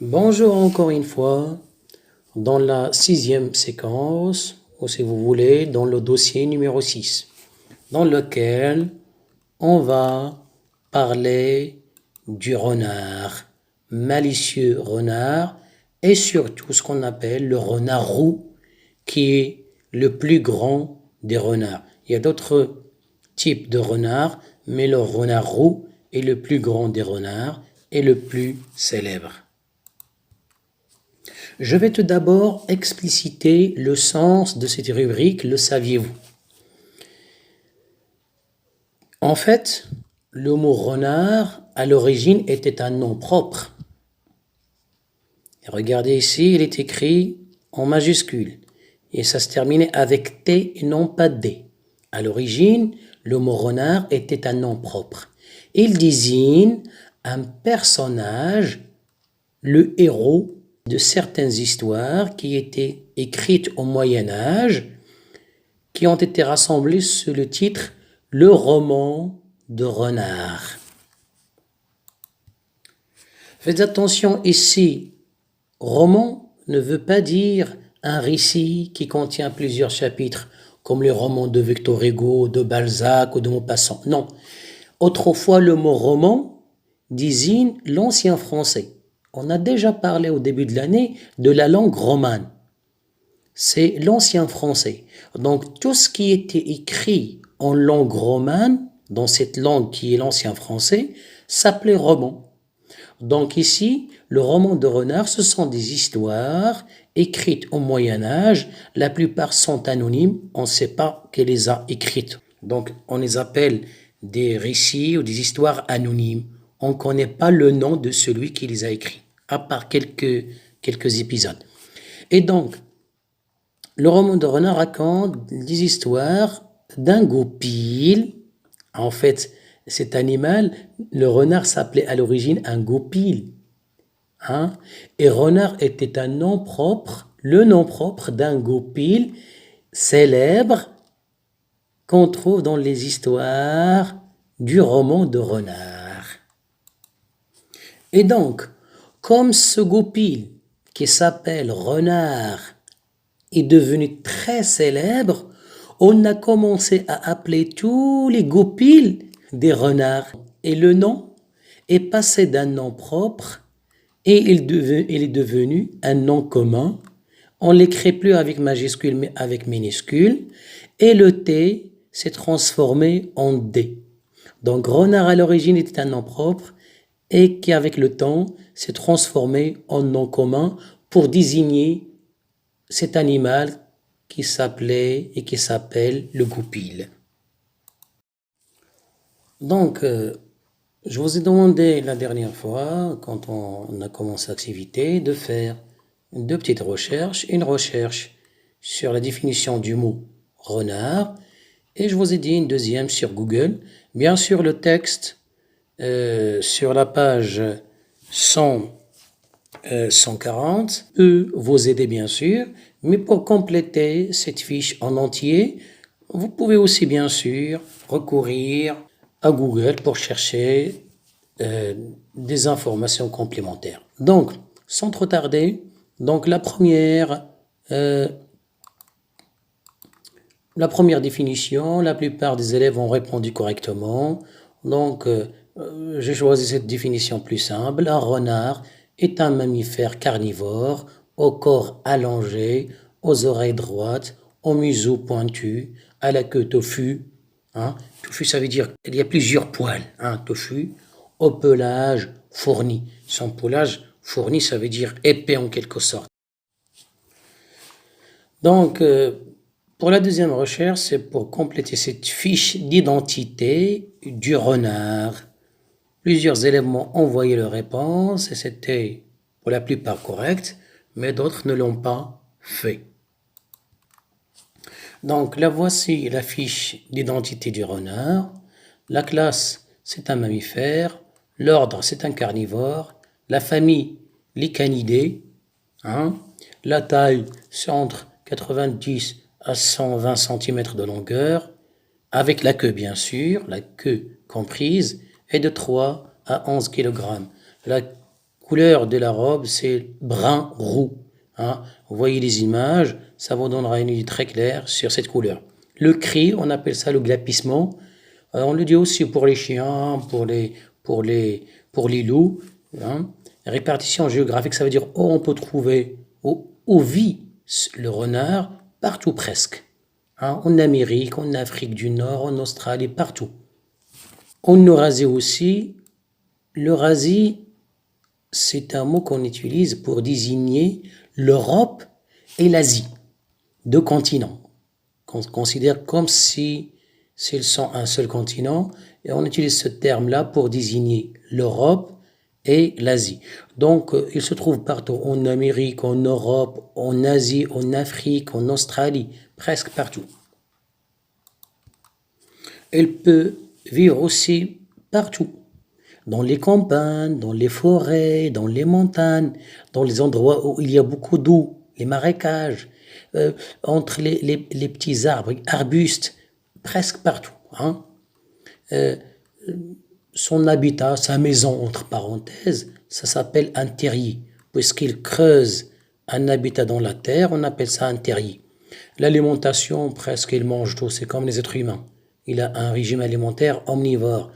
Bonjour encore une fois, dans la sixième séquence, ou si vous voulez, dans le dossier numéro 6, dans lequel on va parler du renard, malicieux renard, et surtout ce qu'on appelle le renard roux, qui est le plus grand des renards. Il y a d'autres types de renards, mais le renard roux est le plus grand des renards et le plus célèbre. Je vais tout d'abord expliciter le sens de cette rubrique, le saviez-vous? En fait, le mot renard, à l'origine, était un nom propre. Et regardez ici, il est écrit en majuscule. Et ça se terminait avec T et non pas D. À l'origine, le mot renard était un nom propre. Il désigne un personnage, le héros de certaines histoires qui étaient écrites au Moyen-Âge, qui ont été rassemblées sous le titre « Le roman de renard ». Faites attention ici, roman ne veut pas dire un récit qui contient plusieurs chapitres, comme les romans de Victor Hugo, de Balzac ou de Maupassant. Non. Autrefois, le mot roman désigne l'ancien français. On a déjà parlé au début de l'année de la langue romane. C'est l'ancien français. Donc, tout ce qui était écrit en langue romane, dans cette langue qui est l'ancien français, s'appelait roman. Donc ici, le roman de renard, ce sont des histoires écrites au Moyen-Âge. La plupart sont anonymes. On ne sait pas qui les a écrites. Donc, on les appelle des récits ou des histoires anonymes. On ne connaît pas le nom de celui qui les a écrits, à part quelques épisodes. Et donc, le roman de renard raconte des histoires d'un goupil. En fait, cet animal, le renard s'appelait à l'origine un goupil. Et renard était un nom propre, le nom propre d'un goupil célèbre qu'on trouve dans les histoires du roman de renard. Et donc, comme ce goupil qui s'appelle renard est devenu très célèbre, on a commencé à appeler tous les goupils des renards. Et le nom est passé d'un nom propre et il est devenu un nom commun. On ne l'écrit plus avec majuscule mais avec minuscule. Et le T s'est transformé en D. Donc renard à l'origine était un nom propre et qui avec le temps s'est transformé en nom commun pour désigner cet animal qui s'appelait et qui s'appelle le goupil. Donc, je vous ai demandé la dernière fois, quand on a commencé l'activité, de faire deux petites recherches. Une recherche sur la définition du mot renard et je vous ai dit une deuxième sur Google. Bien sûr, le texte sur la page 140 peut vous aider bien sûr, mais pour compléter cette fiche en entier, vous pouvez aussi bien sûr recourir à Google pour chercher des informations complémentaires. Donc, sans trop tarder, donc la première définition, la plupart des élèves ont répondu correctement. Donc, j'ai choisi cette définition plus simple. Un renard est un mammifère carnivore au corps allongé, aux oreilles droites, au museau pointu, à la queue touffu. Touffu, ça veut dire qu'il y a plusieurs poils. Touffu, au pelage fourni. Son pelage fourni, ça veut dire épais en quelque sorte. Donc, pour la deuxième recherche, c'est pour compléter cette fiche d'identité du renard. Plusieurs élèves m'ont envoyé leurs réponses et c'était pour la plupart correct, mais d'autres ne l'ont pas fait. Donc là voici la fiche d'identité du renard. La classe, c'est un mammifère. L'ordre, c'est un carnivore. La famille, les canidés. La taille, c'est entre 90 à 120 cm de longueur, avec la queue bien sûr, la queue comprise, et de 3 à 11 kg. La couleur de la robe, c'est brun roux. Hein. Vous voyez les images, ça vous donnera une idée très claire sur cette couleur. Le cri, on appelle ça le glapissement. On le dit aussi pour les chiens, pour les loups. Hein. Répartition géographique, ça veut dire où on peut trouver, où vit le renard, partout presque. Hein. En Amérique, en Afrique du Nord, en Australie, partout. En Eurasie aussi, l'Eurasie, c'est un mot qu'on utilise pour désigner l'Europe et l'Asie, deux continents qu'on considère comme si s'ils sont un seul continent, et on utilise ce terme-là pour désigner l'Europe et l'Asie. Donc, il se trouve partout, en Amérique, en Europe, en Asie, en Afrique, en Australie, presque partout. Elle peut vivre aussi partout, dans les campagnes, dans les forêts, dans les montagnes, dans les endroits où il y a beaucoup d'eau, les marécages, entre les petits arbres, arbustes, presque partout. Hein. Son habitat, sa maison, entre parenthèses, ça s'appelle un terrier, puisqu'il creuse un habitat dans la terre, on appelle ça un terrier. L'alimentation, presque, il mange tout, c'est comme les êtres humains. Il a un régime alimentaire omnivore.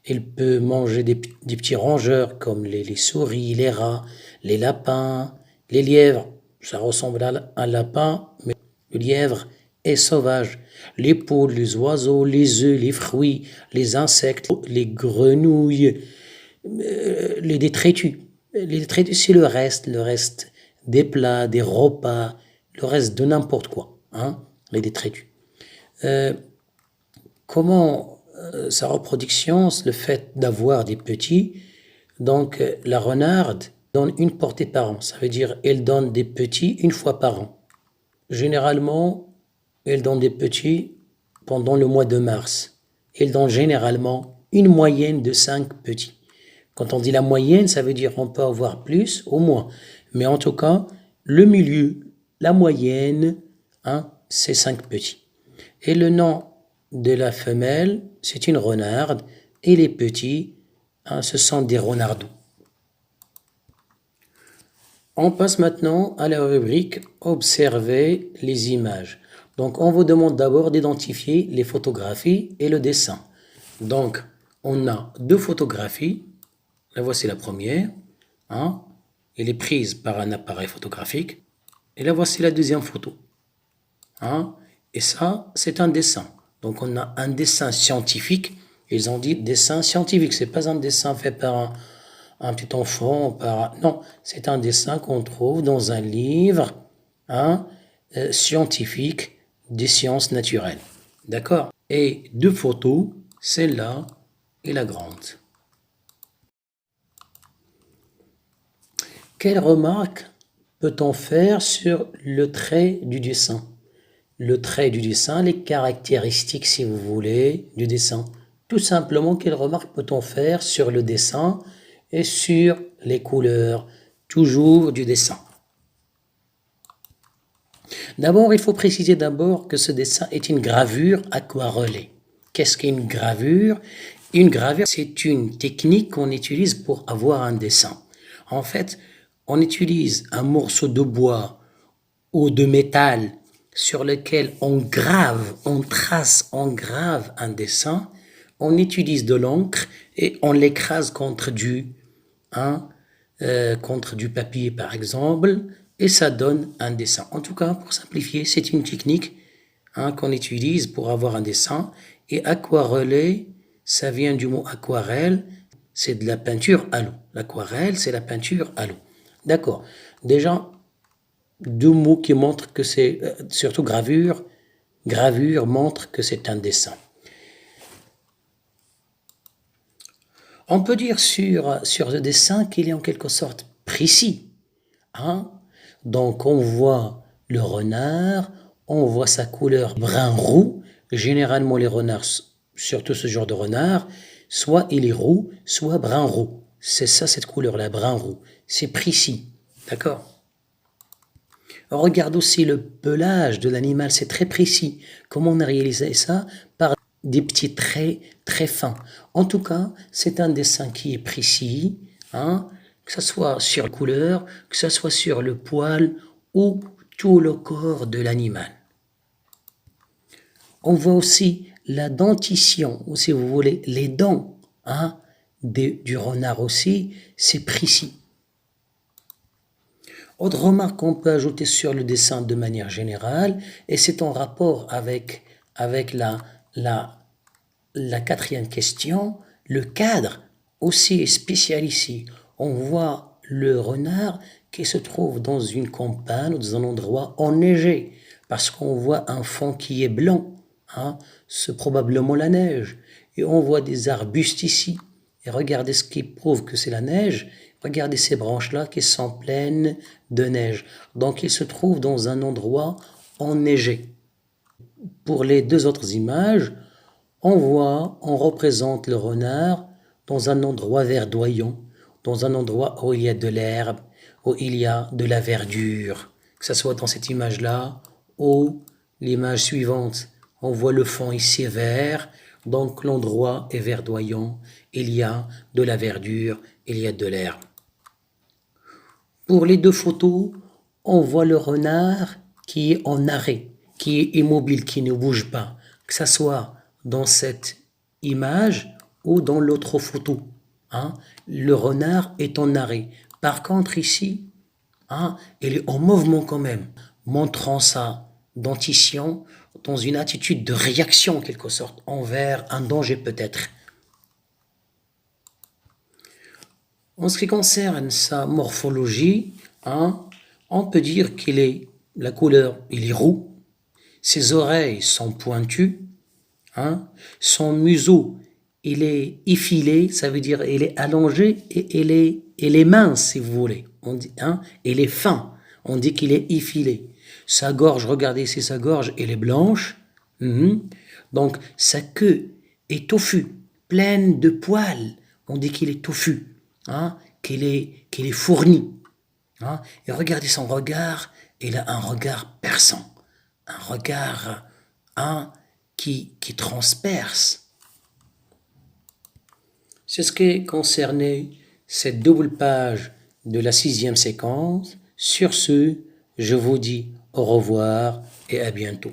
Il peut manger des petits rongeurs comme les souris, les rats, les lapins, les lièvres. Ça ressemble à un lapin, mais le lièvre est sauvage. Les poules, les oiseaux, les œufs, les fruits, les insectes, les grenouilles, les détritus. Les détritus, c'est le reste des plats, des repas, le reste de n'importe quoi. Hein, les détritus. Comment sa reproduction, le fait d'avoir des petits, donc la renarde donne une portée par an, ça veut dire elle donne des petits une fois par an. Généralement, elle donne des petits pendant le mois de mars. Elle donne généralement une moyenne de 5 petits. Quand on dit la moyenne, ça veut dire on peut avoir plus ou moins. Mais en tout cas, le milieu, la moyenne, hein, c'est 5 petits. Et le nom de la femelle, c'est une renarde, et les petits, hein, ce sont des renardeaux. On passe maintenant à la rubrique Observer les images. Donc, on vous demande d'abord d'identifier les photographies et le dessin. Donc, on a deux photographies. La voici la première. Hein. Elle est prise par un appareil photographique. Et la voici la deuxième photo. Hein. Et ça, c'est un dessin. Donc, on a un dessin scientifique. Ils ont dit dessin scientifique. C'est pas un dessin fait par un petit enfant. Non, c'est un dessin qu'on trouve dans un livre scientifique des sciences naturelles. D'accord? Et deux photos, celle-là et la grande. Quelle remarque peut-on faire sur le trait du dessin? Le trait du dessin, les caractéristiques, si vous voulez, du dessin. Tout simplement, quelle remarque peut-on faire sur le dessin et sur les couleurs, toujours du dessin? D'abord, il faut préciser d'abord que ce dessin est une gravure aquarellée. Qu'est-ce qu'une gravure? Une gravure, c'est une technique qu'on utilise pour avoir un dessin. En fait, on utilise un morceau de bois ou de métal sur lequel on grave, on trace, on grave un dessin, on utilise de l'encre et on l'écrase contre du papier par exemple, et ça donne un dessin. En tout cas, pour simplifier, c'est une technique qu'on utilise pour avoir un dessin. Et aquareller, ça vient du mot aquarelle, c'est de la peinture à l'eau. L'aquarelle, c'est la peinture à l'eau. D'accord. Déjà, deux mots qui montrent que c'est, surtout gravure, gravure montre que c'est un dessin. On peut dire sur le dessin qu'il est en quelque sorte précis. Hein? Donc on voit le renard, on voit sa couleur brun-roux. Généralement les renards, surtout ce genre de renard, soit il est roux, soit brun-roux. C'est ça cette couleur-là, brun-roux. C'est précis. D'accord? On regarde aussi le pelage de l'animal, c'est très précis. Comment on a réalisé ça? Par des petits traits très fins. En tout cas, c'est un dessin qui est précis, que ce soit sur la couleur, que ce soit sur le poil ou tout le corps de l'animal. On voit aussi la dentition, ou si vous voulez, les dents du renard aussi, c'est précis. Autre remarque qu'on peut ajouter sur le dessin de manière générale, et c'est en rapport avec la quatrième question, le cadre aussi est spécial ici. On voit le renard qui se trouve dans une campagne ou dans un endroit enneigé, parce qu'on voit un fond qui est blanc, c'est probablement la neige. Et on voit des arbustes ici. Et regardez ce qui prouve que c'est la neige. Regardez ces branches-là qui sont pleines de neige. Donc il se trouve dans un endroit enneigé. Pour les deux autres images, on représente le renard dans un endroit verdoyant, dans un endroit où il y a de l'herbe, où il y a de la verdure. Que ce soit dans cette image-là ou l'image suivante. On voit le fond ici vert, donc l'endroit est verdoyant, il y a de la verdure, il y a de l'herbe. Pour les deux photos, on voit le renard qui est en arrêt, qui est immobile, qui ne bouge pas, que ce soit dans cette image ou dans l'autre photo. Le renard est en arrêt. Par contre ici, il est en mouvement quand même, montrant sa dentition dans une attitude de réaction en quelque sorte, envers un danger peut-être. En ce qui concerne sa morphologie, on peut dire la couleur, il est roux, ses oreilles sont pointues, son museau, il est effilé, ça veut dire il est allongé et il est mince si vous voulez. On dit, il est fin, on dit qu'il est effilé. Sa gorge, regardez ici sa gorge, elle est blanche. Donc sa queue est touffue, pleine de poils. On dit qu'il est touffu, qu'il est fourni. Et regardez son regard, il a un regard perçant, un regard qui transperce. C'est ce qui concernait cette double page de la 6e séquence. Sur ce, je vous dis au revoir et à bientôt.